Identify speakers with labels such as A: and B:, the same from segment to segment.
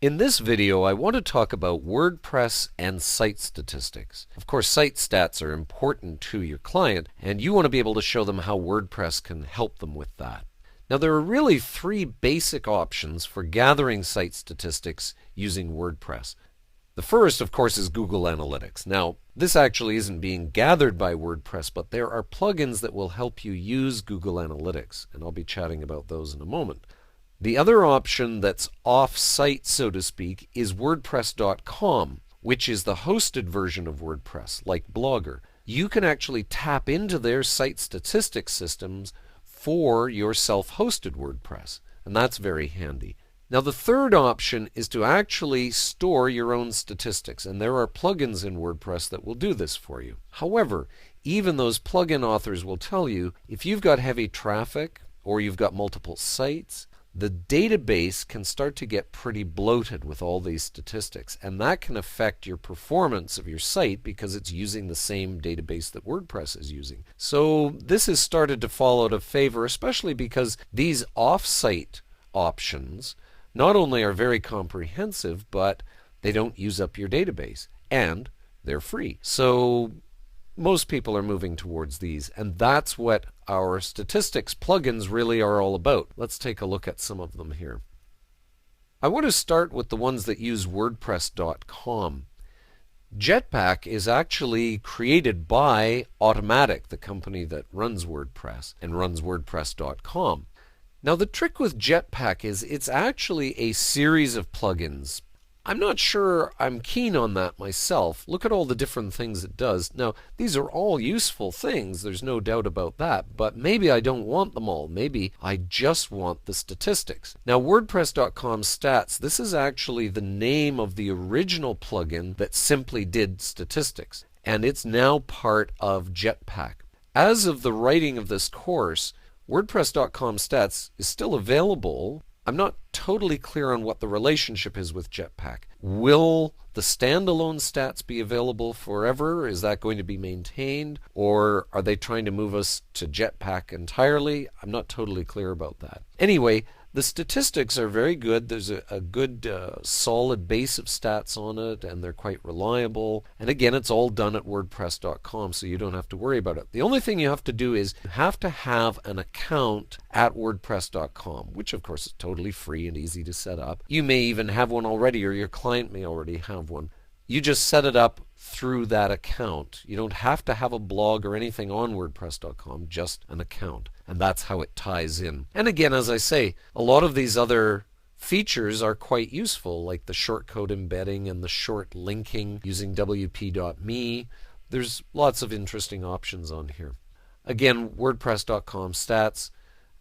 A: In this video, I want to talk about WordPress and site statistics. Of course, site stats are important to your client, and you want to be able to show them how WordPress can help them with that. Now, there are really three basic options for gathering site statistics using WordPress. The first, of course, is Google Analytics. Now, this actually isn't being gathered by WordPress, but there are plugins that will help you use Google Analytics, and I'll be chatting about those in a moment. The other option that's off-site, so to speak, is WordPress.com, which is the hosted version of WordPress, like Blogger. You can actually tap into their site statistics systems for your self-hosted WordPress, and that's very handy. Now, the third option is to actually store your own statistics, and there are plugins in WordPress that will do this for you. However, even those plugin authors will tell you if you've got heavy traffic or you've got multiple sites, the database can start to get pretty bloated with all these statistics, and that can affect your performance of your site because it's using the same database that WordPress is using. So this has started to fall out of favor, especially because these off-site options not only are very comprehensive, but they don't use up your database, and they're free. So most people are moving towards these, and that's what our statistics plugins really are all about. Let's take a look at some of them here. I want to start with the ones that use WordPress.com. Jetpack is actually created by Automatic, the company that runs WordPress and runs WordPress.com. Now, the trick with Jetpack is it's actually a series of plugins. I'm not sure I'm keen on that myself. Look at all the different things it does. Now, these are all useful things, there's no doubt about that, but maybe I don't want them all. Maybe I just want the statistics. Now, WordPress.com stats, this is actually the name of the original plugin that simply did statistics, and it's now part of Jetpack. As of the writing of this course, WordPress.com stats is still available. I'm not totally clear on what the relationship is with Jetpack. Will the standalone stats be available forever? Is that going to be maintained? Or are they trying to move us to Jetpack entirely? I'm not totally clear about that. Anyway, the statistics are very good. There's a good solid base of stats on it, and they're quite reliable. And again, it's all done at WordPress.com, so you don't have to worry about it. The only thing you have to do is you have to have an account at WordPress.com, which of course is totally free and easy to set up. You may even have one already, or your client may already have one. You just set it up through that account. You don't have to have a blog or anything on WordPress.com, just an account. And that's how it ties in. And again, as I say, a lot of these other features are quite useful, like the shortcode embedding and the short linking using wp.me. There's lots of interesting options on here. Again, WordPress.com stats,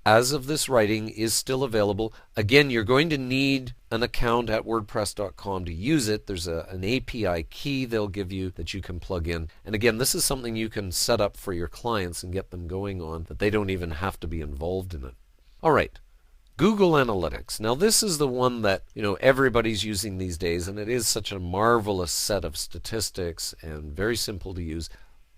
A: as of this writing, is still available. Again, you're going to need an account at WordPress.com to use it. There's an API key they'll give you that you can plug in. And again, this is something you can set up for your clients and get them going on, that they don't even have to be involved in it. All right, Google Analytics. Now, this is the one that everybody's using these days, and it is such a marvelous set of statistics and very simple to use.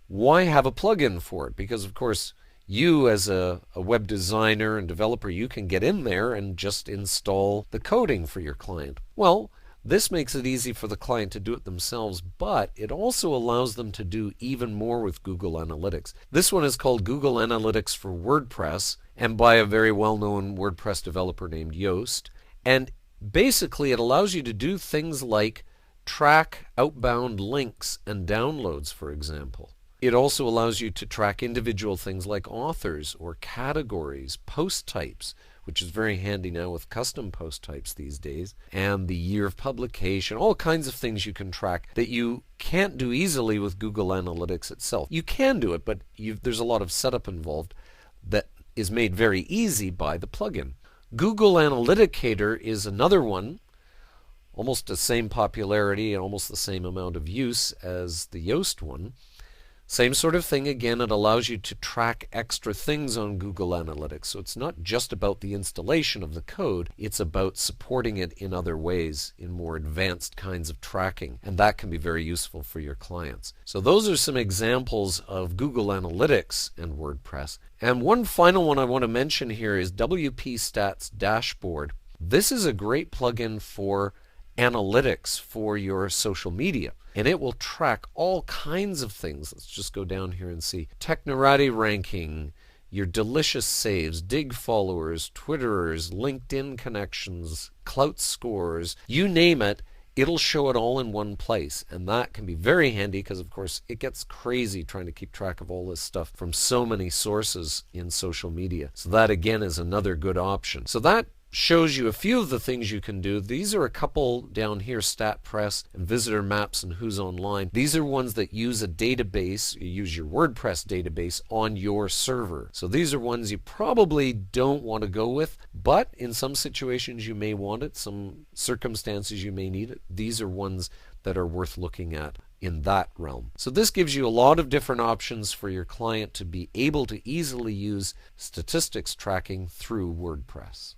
A: Why have a plugin for it? Because, of course, you as a web designer and developer, you can get in there and just install the coding for your client. Well, this makes it easy for the client to do it themselves, but it also allows them to do even more with Google Analytics. This one is called Google Analytics for WordPress, and by a very well-known WordPress developer named Yoast. And basically, it allows you to do things like track outbound links and downloads, for example. It also allows you to track individual things like authors or categories, post types, which is very handy now with custom post types these days, and the year of publication, all kinds of things you can track that you can't do easily with Google Analytics itself. You can do it, but there's a lot of setup involved that is made very easy by the plugin. Google Analyticator is another one, almost the same popularity and almost the same amount of use as the Yoast one. Same sort of thing again, it allows you to track extra things on Google Analytics. So it's not just about the installation of the code, it's about supporting it in other ways, in more advanced kinds of tracking. And that can be very useful for your clients. So those are some examples of Google Analytics and WordPress. And one final one I want to mention here is WP Stats Dashboard. This is a great plugin for analytics for your social media. And it will track all kinds of things. Let's just go down here and see. Technorati ranking, your delicious saves, dig followers, Twitterers, LinkedIn connections, Clout scores, you name it. It'll show it all in one place, and that can be very handy because, of course, it gets crazy trying to keep track of all this stuff from so many sources in social media. So that, again, is another good option. So that shows you a few of the things you can do. These are a couple down here, StatPress and Visitor Maps and Who's Online. These are ones that use a database, you use your WordPress database on your server. So these are ones you probably don't want to go with, but in some situations you may want it, some circumstances you may need it. These are ones that are worth looking at in that realm. So this gives you a lot of different options for your client to be able to easily use statistics tracking through WordPress.